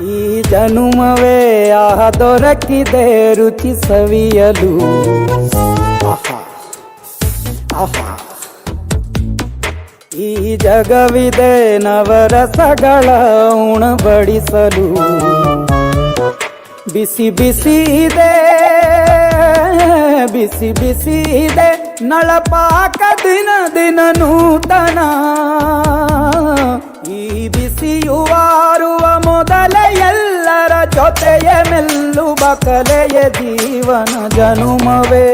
ಈ ಜನುಮವೇ ದೊರಕಿದೆ ರುಚಿ ಸವಿಯಲು. ಆಹಾ ಆಹಾ, ಈ ಜಗವಿದೆ ನವರಸಗಳ ಉಣಬಡಿಸಲು. ಬಿಸಿ ಬಿಸಿ ಇದೆ, ಬಿಸಿ ಬಿಸಿ ಇದೆ ನಳಪಾಕ ದಿನ ದಿನ ನೂತನ. ಈ ಬಿಸಿಯುವಾರುವ ಮೊದಲೇ ಎಲ್ಲರ ಜೊತೆಯ ಮೆಲ್ಲುವ ಕಲೆಯ ಜೀವನ ಜನುಮವೇ.